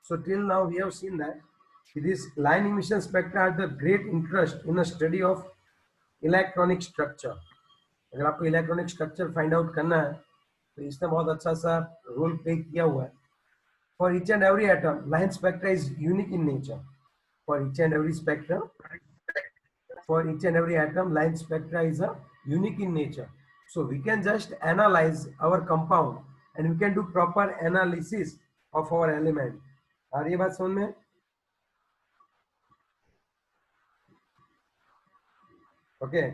So till now we have seen that these line emission spectra are the great interest in a study of electronic structure. अगर आपको electronic structure find out करना है तो इसने बहुत अच्छा सा रोल प्ले किया हुआ है। For each and every atom line spectra is unique in nature. For each and every spectrum, for each and every atom, line spectra is a unique in nature. So we can just analyze our compound and we can do proper analysis of our element. आ रही है बात समझ में? Okay.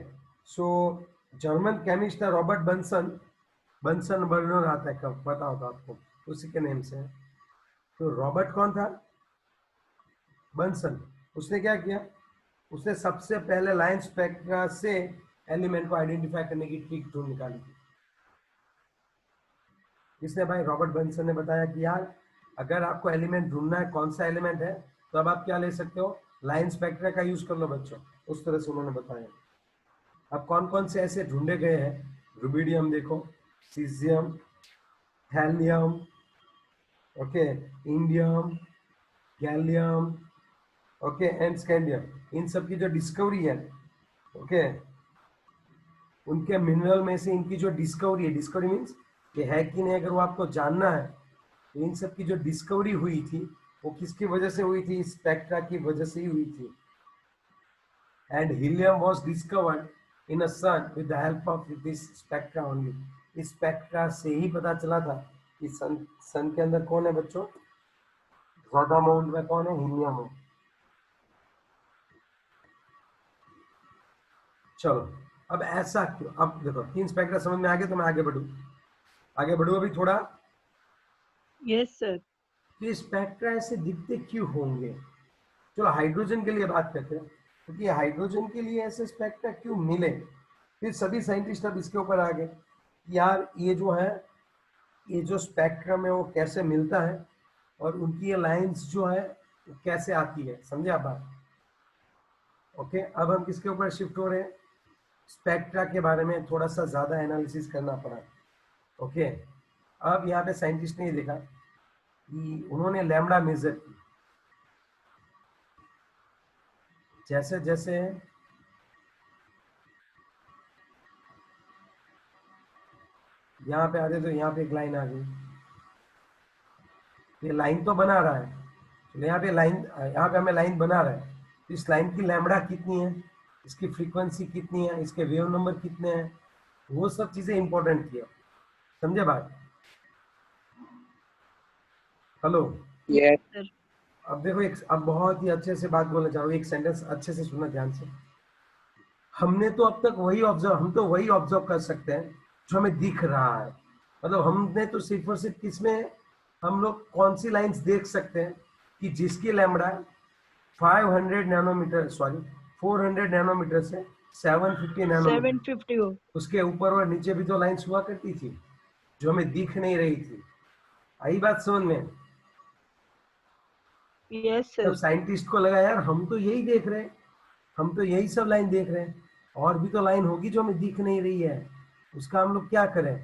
So German chemist था Robert Bunsen, Bunsen burner आता है, कब पता होगा आपको, उसी के नेम से। तो रॉबर्ट कौन था? बंसन। उसने क्या किया? उसने सबसे पहले लाइन स्पेक्ट्रा से एलिमेंट को आइडेंटिफाई करने की ट्रिक ढूंढ निकाली थी। इसने भाई रॉबर्ट बंसन ने बताया कि यार अगर आपको एलिमेंट ढूंढना है कौन सा एलिमेंट है तो अब आप क्या ले सकते हो, लाइन स्पेक्ट्रा का यूज कर लो बच्चों। उस तरह से उन्होंने बताया। अब कौन कौन से ऐसे ढूंढे गए हैं, रुबिडियम देखो, caesium, helium, okay, indium, gallium, okay, and scandium, इन सब की जो डिस्कवरी है, ओके, उनके मिनरल में से इनकी जो डिस्कवरी है, डिस्कवरी मीन्स ये है कि नहीं, अगर वो आपको जानना है तो इन सब की जो डिस्कवरी हुई थी वो किसकी वजह से हुई थी? स्पेक्ट्रा की वजह से ही हुई थी। And helium was discovered in a sun with the help of this spectra only. इस स्पेक्ट्रा से ही पता चला था कि सन के अंदर कौन है बच्चों, ज्यादा अमाउंट में कौन है, हीलियम है। चलो अब ऐसा क्यों? अब देखो तीन स्पेक्ट्रा समझ में आ गए तो मैं आगे बढ़ू अभी थोड़ा। Yes sir. ये स्पेक्ट्रा ऐसे दिखते क्यों होंगे? चलो हाइड्रोजन के लिए बात करते हैं, क्योंकि हाइड्रोजन के लिए ऐसे स्पेक्ट्रा क्यों मिले? फिर सभी साइंटिस्ट अब इसके ऊपर आ गए, यार ये जो है, ये जो स्पेक्ट्रम है वो कैसे मिलता है और उनकी ये लाइंस जो है वो कैसे आती है। समझे आप बात? ओके, अब हम किसके ऊपर शिफ्ट हो रहे हैं? स्पेक्ट्रा के बारे में थोड़ा सा ज्यादा एनालिसिस करना पड़ा। ओके, अब यहाँ पे साइंटिस्ट ने देखा कि उन्होंने लैम्डा मेजर की। जैसे जैसे यहाँ पे आते तो यहाँ पे एक लाइन आ गई, ये लाइन तो बना रहा है, तो यहाँ पे लाइन, यहाँ पे हमें लाइन बना रहा है, तो इस लाइन की लैम्डा कितनी है, इसकी फ्रीक्वेंसी कितनी है, इसके वेव नंबर कितने हैं, वो सब चीजें इंपॉर्टेंट थी। समझे बात? हेलो? Yes sir. अब देखो एक, अब बहुत ही अच्छे से बात बोलना चाह रहा हूँ, एक सेंटेंस अच्छे से सुनना ध्यान से। हमने तो अब तक वही ऑब्जर्व, हम तो वही ऑब्जर्व कर सकते हैं जो हमें दिख रहा है। मतलब हमने तो सिर्फ और सिर्फ किसमें, हम लोग कौन सी लाइंस देख सकते हैं कि जिसकी लैम्डा 500 नैनोमीटर, सॉरी 400 नैनोमीटर से 750 नैनोमीटर, 750 हो। उसके ऊपर और नीचे भी तो लाइंस हुआ करती थी जो हमें दिख नहीं रही थी। आई बात समझ में? यस तब सर। साइंटिस्ट को लगा यार हम तो यही देख रहे हैं, हम तो यही सब लाइन देख रहे हैं, और भी तो लाइन होगी जो हमें दिख नहीं रही है, उसका हम लोग क्या करें?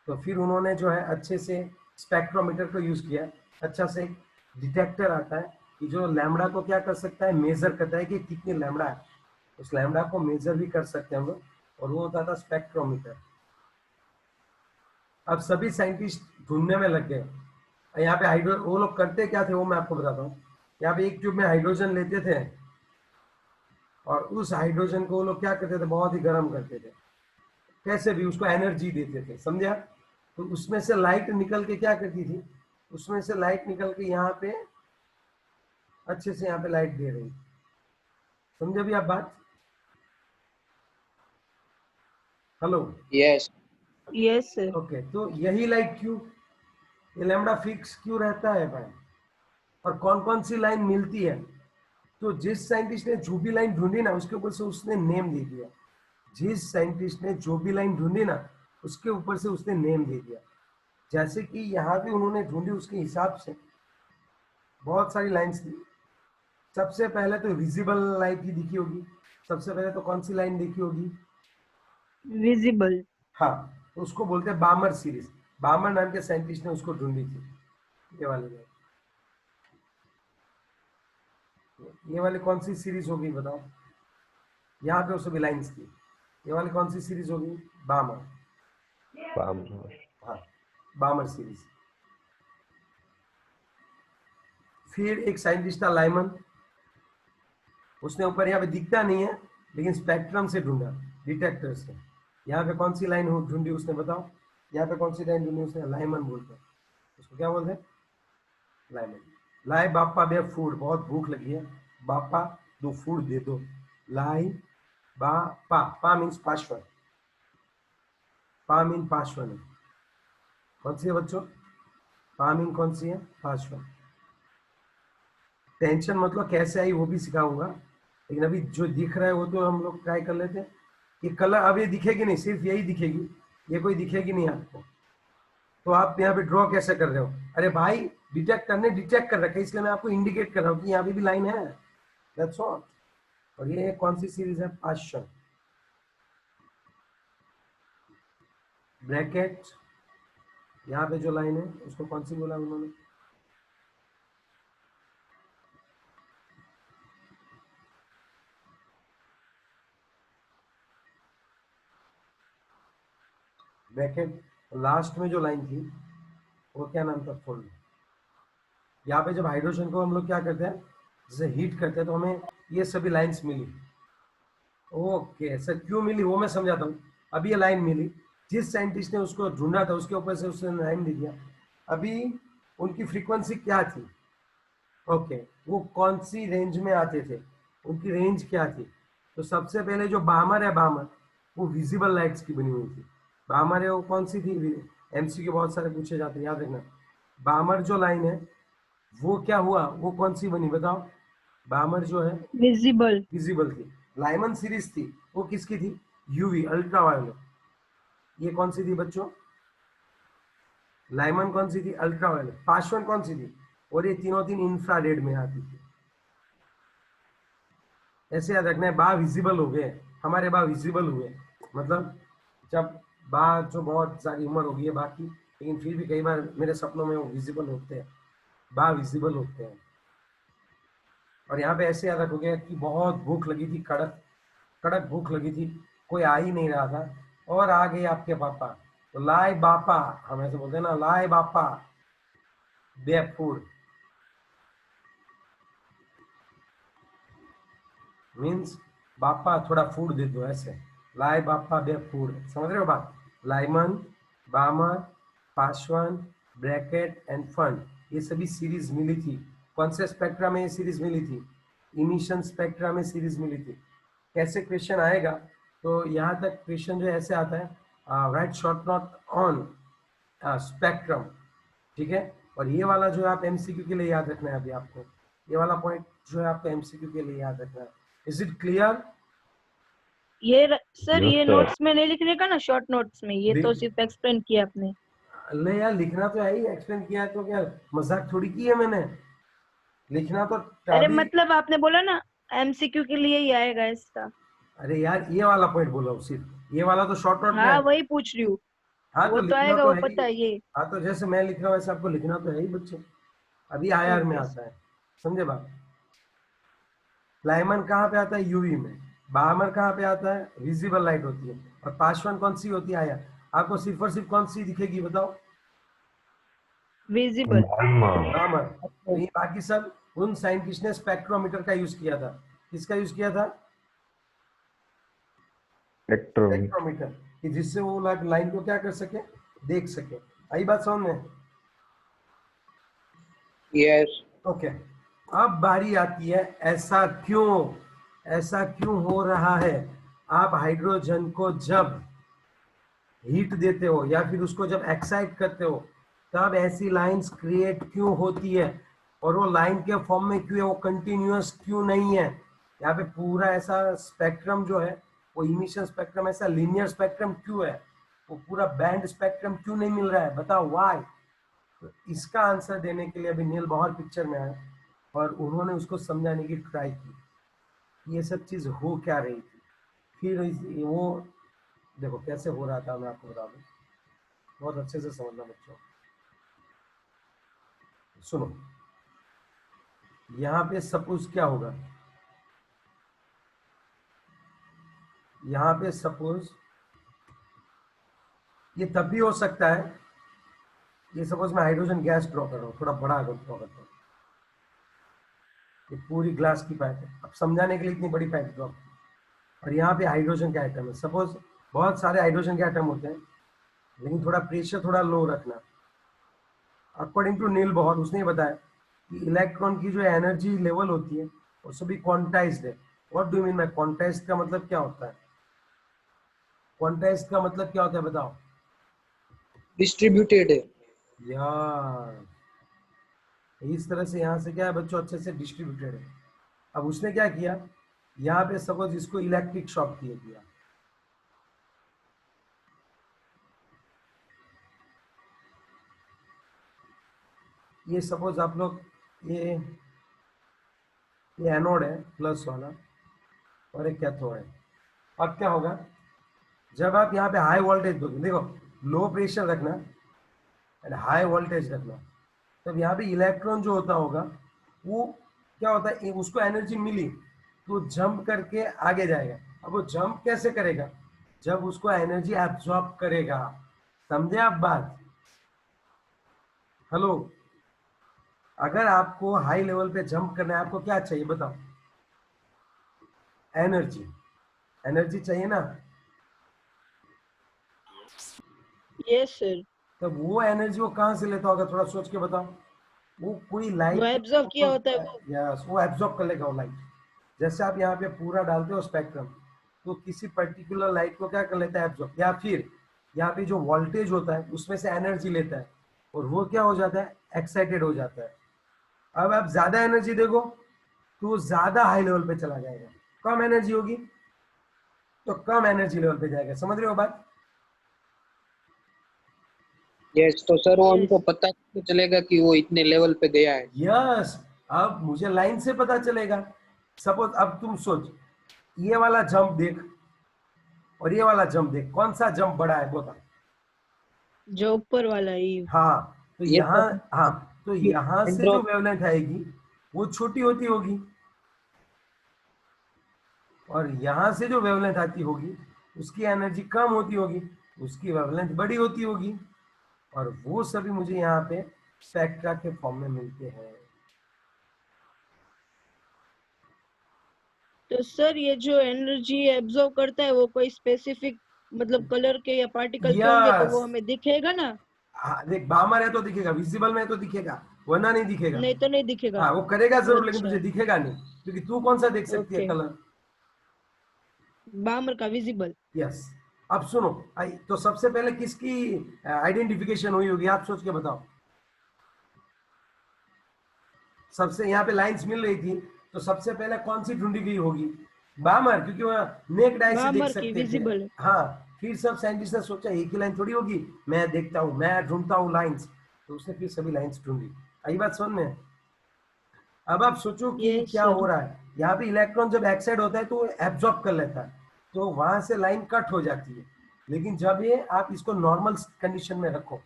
तो फिर उन्होंने जो है अच्छे से स्पेक्ट्रोमीटर को यूज किया। अच्छा से डिटेक्टर आता है कि जो लैम्डा को क्या कर सकता है, मेजर करता है कि कितनी लैम्डा है, उस लैम्डा को मेजर भी कर सकते हैं हम लोग, और वो होता था स्पेक्ट्रोमीटर। अब सभी साइंटिस्ट ढूंढने में लग गए। यहाँ पे हाइड्रो, वो लोग करते क्या थे वो मैं आपको बताता हूँ। यहाँ पे एक ट्यूब में हाइड्रोजन लेते थे और उस हाइड्रोजन को वो लोग क्या करते थे, बहुत ही गर्म करते थे, कैसे भी उसको एनर्जी देते थे। समझे आप? तो उसमें से लाइट निकल के क्या करती थी, उसमें से लाइट निकल के यहाँ पे अच्छे से यहाँ पे लाइट दे रही। समझे भी आप बात? Hello? Yes yes sir. Okay, तो यही लाइट क्यों, ये लैम्डा फिक्स क्यों रहता है भाई, और कौन कौन सी लाइन मिलती है? तो जिस साइंटिस्ट ने जो भी लाइन ढूंढी ना उसके ऊपर से उसने नेम दे दिया। जिस साइंटिस्ट ने जो भी लाइन ढूंढी ना उसके ऊपर से उसने नेम दे दिया। जैसे कि यहाँ पे उन्होंने ढूंढी उसके हिसाब से बहुत सारी लाइंस थी। सबसे पहले तो विजिबल लाइट ही दिखी होगी। सबसे पहले तो कौन सी लाइन देखी होगी? विजिबल। हाँ, तो उसको बोलते हैं बामर सीरीज। बामर नाम के साइंटिस्ट ने उसको ढूंढी थी, ये वाली लाइन। ये वाली कौन सी सीरीज होगी बताओ, यहाँ पे सभी लाइंस की, ये वाली कौन सी सीरीज होगी, बामर, हाँ बामर सीरीज। फिर एक साइंटिस्ट था लाइमन, उसने ऊपर यहाँ पे दिखता नहीं है लेकिन स्पेक्ट्रम से ढूंढा, डिटेक्टर से। यहाँ पे कौन सी लाइन ढूंढी उसने बताओ, यहाँ पे कौन सी लाइन ढूंढी उसने, लाइमन बोलते हैं उसको, क्या बोलते हैं, लाइमन। लाए बापा बे फूड, बहुत भूख लगी है, बापा दो फूड दे दो, लाई बापा, पा मीन्स पार्श्वन, पा मीन पार्श्वन है, कौन सी है बच्चों, पा मीन कौन सी है, पार्श्वन। टेंशन मतलब कैसे आई वो भी सिखाऊंगा, लेकिन अभी जो दिख रहा है वो तो हम लोग ट्राई कर लेते हैं। ये कलर अब ये दिखेगी नहीं, सिर्फ यही दिखेगी, ये कोई दिखेगी नहीं आपको। तो आप यहाँ पे ड्रॉ कैसे कर रहे हो, अरे भाई डिटेक्ट कर रखा है, इसलिए मैं आपको इंडिकेट कर रहा हूँ कि यहाँ पे भी लाइन है, दैट्स ऑल। और ये कौन सी सीरीज है, पार्शियल ब्रैकेट, यहाँ पे जो लाइन है उसको कौन सी बोला उन्होंने, ब्रैकेट। लास्ट में जो लाइन थी वो क्या नाम था, फोल्ड। यहाँ पे जब हाइड्रोजन को हम लोग क्या करते हैं, जैसे हीट करते हैं तो हमें ये सभी लाइंस मिली। ओके सर, क्यों मिली वो मैं समझाता हूँ। अभी ये लाइन मिली, जिस साइंटिस्ट ने उसको ढूंढा था उसके ऊपर से उसने लाइन दे दिया। अभी उनकी फ्रीक्वेंसी क्या थी, ओके वो कौन सी रेंज में आते थे, उनकी रेंज क्या थी। तो सबसे पहले जो बामर है, बामर वो विजिबल लाइट्स की बनी हुई थी। बामर है वो कौन सी थी, एमसीक्यू बहुत सारे पूछे जाते हैं, याद रखना। बामर जो लाइन है वो क्या हुआ, वो कौन सी बनी बताओ, बामर जो है विजिबल। विजिबल थी। लाइमन सीरीज थी वो किसकी थी, यूवी अल्ट्रावायलेट, ये कौन सी थी बच्चों, लाइमन कौन सी थी, अल्ट्रावायलेट। पार्श्वन कौन सी थी, और ये तीनों तीन इंफ्रारेड में आती थी। ऐसे याद रखना है, बा विजिबल हो गए, हमारे बा विजिबल हुए, मतलब जब बा जो बहुत सारी उम्र हो गई है बाकी, लेकिन फिर भी कई बार मेरे सपनों में वो विजिबल होते हैं, बा विजिबल होते हैं। और यहाँ पे ऐसे याद रखोगे कि बहुत भूख लगी थी, कड़क कड़क भूख लगी थी, कोई आ ही नहीं रहा था, और आ गए आपके पापा, तो लाए बापा, हम ऐसे बोलते हैं ना, लाए बापा दे फूड, मीन्स बापा थोड़ा फूड दे दो, ऐसे लाए बापा दे फूड, समझ रहे हो बात। Lyman, Balmer, Paschen, Brackett and Pfund, ये सभी सीरीज मिली थी। कौन से स्पेक्ट्रा में ये सीरीज मिली थी, इमिशन स्पेक्ट्रा में सीरीज मिली थी। कैसे क्वेश्चन आएगा, तो यहाँ तक क्वेश्चन जो ऐसे आता है, right short note on spectrum, ठीक है। और ये वाला जो है आप एमसीक्यू के लिए याद रखना है, अभी आपको ये वाला पॉइंट जो है आपको एमसीक्यू के लिए याद रखना है। इज इट क्लियर, सर ये नोट्स में नहीं लिखने का ना, शॉर्ट नोट्स में, ये तो सिर्फ एक्सप्लेन किया आपने। नहीं यार लिखना तो है ही, एक्सप्लेन किया है तो क्या मजाक थोड़ी की है मैंने, लिखना तो अरे अभी। मतलब आपने बोला ना एमसीक्यू के लिए ही आएगा इसका। अरे यार ये वाला पॉइंट बोला हूँ सिर्फ, ये वाला तो शॉर्ट नोट में हाँ है। वही पूछ रही हूँ। हाँ तो वो तो लिखना आएगा, तो वो है ही। पता है ये। हाँ तो जैसे मैं लिख रहा हूँ वैसे आपको लिखना तो है ही बच्चे, अभी आईआर में ओके आता है, समझे बात। लाइमन कहाँ पे आता है, यूवी में। बामर कहाँ पे आता है, विजिबल लाइट होती है। और पासवान कौन सी होती है, आया आपको सिर्फ और सिर्फ कौन सी दिखेगी बताओ, विजिबल। बामर। तो ये बाकी सब उन साइंटिस्ट ने स्पेक्ट्रोमीटर का यूज किया था, किसका यूज किया था, स्पेक्ट्रोमीटर, कि जिससे वो लाइन को क्या कर सके, देख सके। आई बात समझ में, यस। ओके। अब बारी आती है ऐसा क्यों हो रहा है। आप हाइड्रोजन को जब हीट देते हो या फिर उसको जब एक्साइट करते हो, तब ऐसी लाइंस क्रिएट क्यों होती है, और वो लाइन के फॉर्म में क्यों है, वो कंटिन्यूअस क्यों नहीं है। यहाँ पे पूरा ऐसा स्पेक्ट्रम जो है, वो इमिशन स्पेक्ट्रम ऐसा लीनियर स्पेक्ट्रम क्यों है, वो पूरा बैंड स्पेक्ट्रम क्यों नहीं मिल रहा है, बताओ व्हाई। तो इसका आंसर देने के लिए अभी नील बहर पिक्चर में आए और उन्होंने उसको समझाने की ट्राई की, ये सब चीज हो क्या रही थी। फिर वो देखो कैसे हो रहा था, मैं आपको बता दूं, बहुत अच्छे से समझना बच्चों, सुनो। यहाँ पे सपोज क्या होगा, यहाँ पे सपोज ये तब भी हो सकता है, ये सपोज मैं हाइड्रोजन गैस ड्रॉ कर रहा हूँ, थोड़ा बड़ा ड्रॉ करता हूँ, ये पूरी ग्लास की पाइप है, अब समझाने के लिए इतनी बड़ी पाइप ड्रॉ, और यहाँ पे हाइड्रोजन के आइटम है, सपोज बहुत सारे हाइड्रोजन के आइटम होते हैं, लेकिन थोड़ा प्रेशर थोड़ा लो रखना। अकॉर्डिंग टू नील बोहर उसने बताया कि इलेक्ट्रॉन की जो एनर्जी लेवल होती है वो सभी क्वांटाइज्ड है। What do mean by quantized का मतलब क्या होता है? क्वांटाइज्ड का मतलब क्या होता है बताओ? डिस्ट्रीब्यूटेड है यार इस तरह से यहाँ से क्या है बच्चों, अच्छे से डिस्ट्रीब्यूटेड है। अब उसने क्या किया, यहाँ पे सपोज इसको इलेक्ट्रिक शॉक दे दिया, ये सपोज आप लोग ये एनोड है प्लस वाला और एक कैथोड है। अब क्या होगा, जब आप यहाँ पे हाई वोल्टेज दोगे, देखो लो प्रेशर रखना एंड हाई वोल्टेज रखना, तब यहाँ पे इलेक्ट्रॉन जो होता होगा वो क्या होता है, उसको एनर्जी मिली तो जंप करके आगे जाएगा। अब वो जंप कैसे करेगा, जब उसको एनर्जी एब्जॉर्ब करेगा। समझे आप बात? हेलो, अगर आपको हाई लेवल पे जंप करना है आपको क्या चाहिए बताओ? एनर्जी, एनर्जी चाहिए ना। Yes sir. तब वो एनर्जी वो कहाँ से लेता होगा, थोड़ा सोच के बताओ। वो कोई लाइट वो एब्जॉर्ब किया होता है वो। यस, वो एब्जॉर्ब कर लेगा वो लाइट। जैसे आप यहाँ पे पूरा डालते हो स्पेक्ट्रम, तो किसी पर्टिकुलर लाइट को क्या कर लेता है, एब्जॉर्ब, या फिर यहाँ पे जो वोल्टेज होता है उसमें से एनर्जी लेता है और वो क्या हो जाता है, एक्साइटेड हो जाता है। अब आप ज्यादा एनर्जी देखो तो ज्यादा हाई लेवल पे चला जाएगा, कम एनर्जी होगी तो कम एनर्जी लेवल पे जाएगा। समझ रहे हो बात? यस। तो सर वो हमको पता कैसे चलेगा कि वो इतने लेवल पे गया है? यस, अब मुझे लाइन से पता चलेगा। सपोज अब तुम सोच, ये वाला जंप देख और ये वाला जंप देख, कौन सा जंप बड़ा है बता? जो ऊपर वाला ही। हाँ तो ये यहाँ, तो हाँ तो यहाँ से जो एंड्रो वेवलेंथ आएगी वो छोटी होती होगी, और यहाँ से जो वेवलेंथ आती होगी उसकी एनर्जी कम होती होगी, उसकी वेवलेंथ बड़ी होती होगी, और वो सभी मुझे यहाँ पे स्पेक्ट्रा के फॉर्म में मिलते हैं। तो सर ये जो एनर्जी एब्जॉर्ब करता है वो कोई स्पेसिफिक मतलब कलर के या पार्टिकल के होंगे तो यस, वो हमें दिखेगा ना? हाँ देख बामर है तो दिखेगा, विजिबल में है तो दिखेगा, वरना नहीं दिखेगा। नहीं तो नहीं दिखेगा। हाँ वो करेगा जरूर लेकिन अच्छा। तुझे दिखेगा नहीं, क्योंकि तू कौन सा देख सकती है ओके। कलर। बामर का विजिबल। यस। अब सुनो, तो सबसे पहले किसकी आइडेंटिफिकेशन हुई होगी आप सोच के बताओ? सबसे यहाँ पे लाइंस मिल रही थी तो सबसे पहले कौन सी ढूंढी गई होगी? बामर, क्योंकि वह नेक्ड आई से देख बामर की सकते थे। विजिबल। हाँ, फिर सब साइंटिस्ट ने सोचा एक ही लाइन थोड़ी होगी, मैं देखता हूँ, मैं ढूंढता हूँ लाइंस, तो उसने फिर सभी लाइंस ढूंढी। आई बात समझ में? अब आप सोचो कि यस क्या हो सर। रहा है, यहाँ पे इलेक्ट्रॉन जब एक्साइड होता है तो एब्जॉर्ब कर लेता है, तो वहां से लाइन कट हो जाती है। लेकिन जब ये आप इसको नॉर्मल कंडीशन में रखो,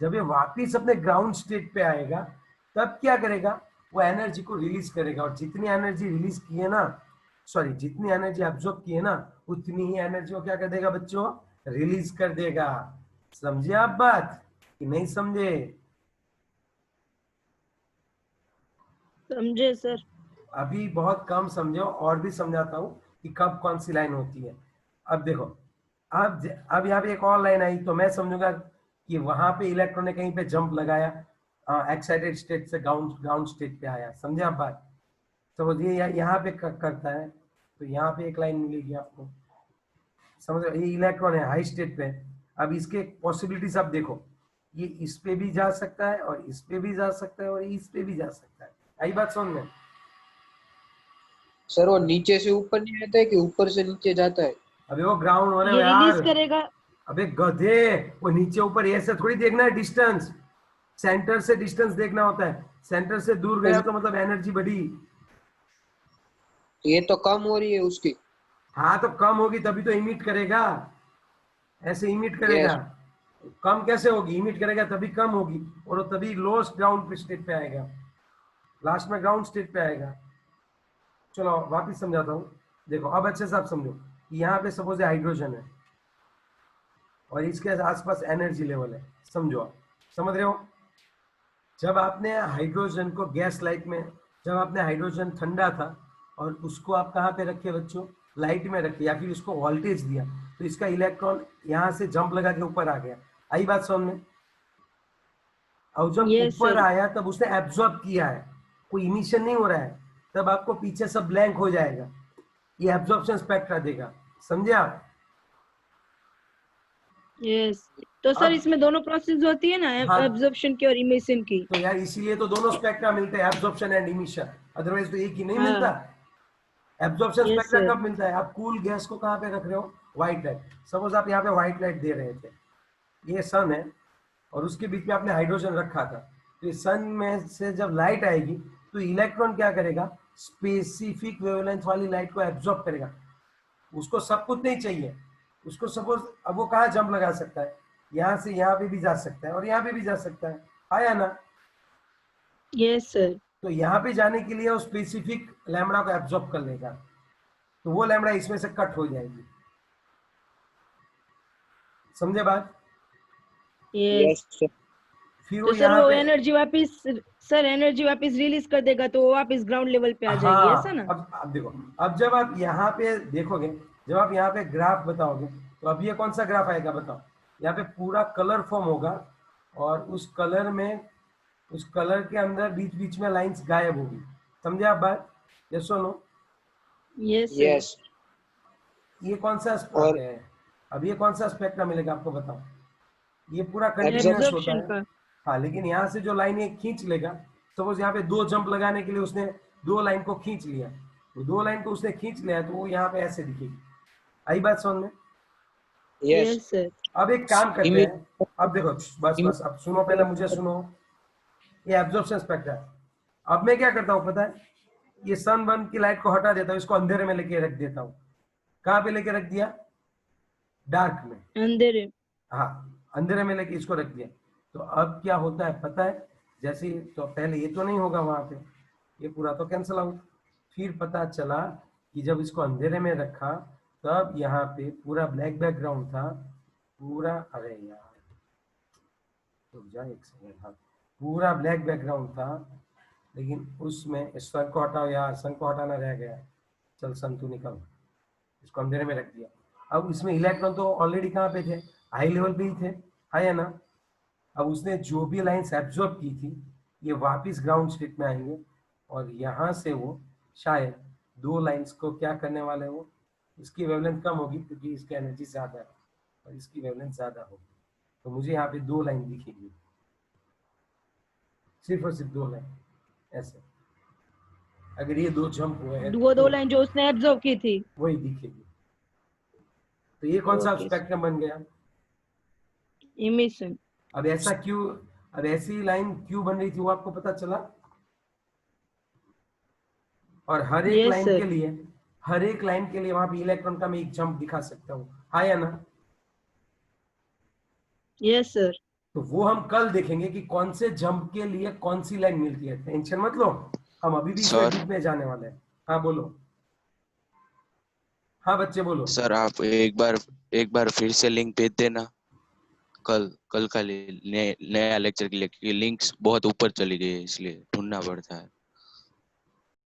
जब ये वापिस अपने ग्राउंड स्टेट पे आएगा, तब क्या करेगा, वो एनर्जी को रिलीज करेगा, और जितनी एनर्जी रिलीज की है ना, सॉरी जितनी एनर्जी एब्जॉर्ब की है ना, उतनी ही एनर्जी को क्या कर देगा बच्चों, रिलीज कर देगा। समझे आप बात कि नहीं समझे? समझे सर। अभी बहुत कम समझो, और भी समझाता हूँ कि कब कौन सी लाइन होती है। अब देखो, अब यहाँ पे एक और लाइन आई तो मैं समझूंगा कि वहां पे इलेक्ट्रॉन ने कहीं पे जंप लगाया, एक्साइटेड स्टेट से ग्राउंड ग्राउंड स्टेट पे आया। समझे आप बात? समझ ये यहाँ पे करता है तो यहाँ पे एक लाइन मिलेगी आपको। समझ रहे हो? ये इलेक्ट्रॉन है हाई स्टेट पे, अब इसके पॉसिबिलिटीज आप देखो, ये इस पे भी जा सकता है और इस पे भी जा सकता है और इस पे भी जा सकता है। आई बात समझ में? सर वो नीचे से ऊपर नहीं आता है कि ऊपर से नीचे जाता है? अबे वो ग्राउंड वाले ये यार, रिलीज करेगा। अबे गधे, वो नीचे ऊपर ऐसे थोड़ी देखना है, डिस्टेंस, सेंटर से डिस्टेंस देखना होता है। सेंटर से दूर गया तो मतलब एनर्जी बढ़ी। ये तो कम हो रही है उसकी। हाँ तो कम होगी तभी तो इमिट करेगा, ऐसे इमिट करेगा। यस। कम कैसे होगी, इमिट करेगा तभी कम होगी, और वो तभी लोएस्ट ग्राउंड पे स्टेट पे आएगा। लास्ट में ग्राउंड स्टेट पे आएगा। चलो वापिस समझाता हूँ, देखो अब अच्छे से आप समझो। यहाँ पे सपोज हाइड्रोजन है और इसके आसपास एनर्जी लेवल है, समझो आप, समझ रहे हो। जब आपने हाइड्रोजन को गैस लाइट में, जब आपने हाइड्रोजन ठंडा था और उसको आप कहाँ पे रखे बच्चों, लाइट में रखे, या फिर उसको वोल्टेज दिया, तो इसका इलेक्ट्रॉन यहाँ से जंप लगा के ऊपर आ गया। आई बात समझ में। और जब Yes, ऊपर sir. आया तब उसने एब्जॉर्ब किया है, कोई इमिशन नहीं हो रहा है, तब आपको पीछे सब ब्लैंक हो जाएगा, ये एब्जॉर्प्शन स्पेक्ट्रा देगा, समझे आप। Yes. तो सर अब इसमें दोनों प्रोसेस होती है ना, हाँ, एब्जॉर्प्शन की और इमिशन की। तो यार इसीलिए तो दोनों स्पेक्ट्रा मिलते हैं, एब्जॉर्प्शन एंड इमिशन, अदरवाइज तो एक ही नहीं मिलता। हाँ। Absorption Yes, spectra sir. कब मिलता है, आप कूल गैस को कहाँ पे रख रहे हो, व्हाइट लाइट। सपोज आप यहाँ पे व्हाइट लाइट दे रहे थे, ये सन है और उसके बीच में आपने हाइड्रोजन रखा था, तो इस सन में से जब लाइट आएगी तो इलेक्ट्रॉन क्या करेगा, स्पेसिफिक वेवलेंथ वाली लाइट को एब्जॉर्ब करेगा। उसको सब कुछ नहीं चाहिए, उसको सपोज अब वो कहाँ जंप लगा सकता है, यहाँ से यहाँ पे भी जा सकता है और यहाँ पे भी जा सकता है, आया ना। Yes, sir. तो यहाँ पे जाने के लिए वो स्पेसिफिक लैम्बडा को एब्जॉर्ब कर लेगा, तो वो लैम्बडा इसमें से कट हो जाएगी, समझे बात। Yes. Yes sir. फिर वो तो सर यहाँ वो पे, एनर्जी वापस, सर एनर्जी वापस रिलीज कर देगा तो वो वापस ग्राउंड लेवल पे आ जाएगी, ऐसा हाँ, ना। अब देखो, अब जब आप यहाँ पे देखोगे, जब आप यहाँ पे ग्राफ बताओगे, तो अब ये कौन सा ग्राफ आएगा बताओ। यहाँ पे पूरा कलर फॉर्म होगा और उस कलर में, उस कलर के अंदर बीच बीच में लाइंस गायब होगी, समझे आप बात, yes no. Yes, sir. Yes. ये कौन सा और है, अब ये कौन सा स्पेक्ट्रम मिलेगा आपको बताओ। ये पूरा कंटिन्यूअस होता एब्जॉर्प्शन है। का। हाँ, लेकिन यहाँ से जो लाइन ये खींच लेगा, सपोज यहाँ पे दो जंप लगाने के लिए उसने दो लाइन को खींच लिया, तो दो लाइन को उसने खींच लिया तो वो यहाँ पे ऐसे दिखेगी। आई बात समझ में। यस। Yes, sir. अब एक काम करते इमेज हैं, अब देखो बस बस, अब सुनो, पहले मुझे सुनो। ये एब्जॉर्प्शन स्पेक्ट्रा है। अब मैं क्या करता हूँ पता है, ये सन बन की लाइट को हटा देता हूँ, इसको अंधेरे में लेके रख देता हूँ। कहाँ पे लेके रख दिया, डार्क में। अंधेरे। हाँ, अंधेरे में लेके इसको रख दिया। तो अब क्या होता है पता है, जैसे तो पहले ये तो नहीं होगा वहां पे, ये पूरा तो कैंसिल आउट। फिर पता चला कि जब इसको अंधेरे में रखा तब यहाँ पे पूरा ब्लैक बैकग्राउंड था, पूरा, अरे यार रुक जा एक सेकंड, हाँ, पूरा ब्लैक बैकग्राउंड था, लेकिन उसमें सन को हटाओ यार, सन को हटाना रह गया। चल सन तू निकल, इसको अंधेरे में रख दिया। अब इसमें इलेक्ट्रॉन तो ऑलरेडी कहाँ पे थे, हाई लेवल पे ही थे, है ना। अब उसने जो भी लाइंस एब्जॉर्ब की थी ये वापस ग्राउंड स्टेट में आएंगे और यहाँ से वो शायद दो लाइंस को क्या करने वाले हैं, वो इसकी वेवलेंथ कम होगी क्योंकि इसकी एनर्जी ज्यादा है और इसकी वेवलेंथ ज्यादा होगी, तो मुझे यहाँ पे दो लाइन दिखेगी, सिर्फ और सिर्फ दो लाइन ऐसे। अगर ये दो जंप हुए हैं वो तो दो लाइन जो उसने एब्जॉर्ब की थी। वही दिखेगी। तो ये कौन सा Okay, स्पेक्ट्रम बन गया। इमिशन। अब ऐसा क्यों, अब ऐसी लाइन क्यों बन रही थी वो आपको पता चला। और हर एक Yes, लाइन sir. के लिए, हर एक लाइन के लिए वहां पे इलेक्ट्रॉन का मैं एक जंप दिखा सकता हूँ, हाँ या ना। Yes, sir. तो वो हम कल देखेंगे कि कौन से जंप के लिए कौन सी लाइन मिलती है, टेंशन मत लो, हम अभी भी इसमें सर डीप में जाने वाले हैं। हाँ बोलो, हाँ बच्चे बोलो। सर आप एक बार फिर से लिंक भेज देना कल का नया लेक्चर के लिए, क्योंकि लिंक्स बहुत ऊपर चली गई है इसलिए ढूंढना पड़ता है।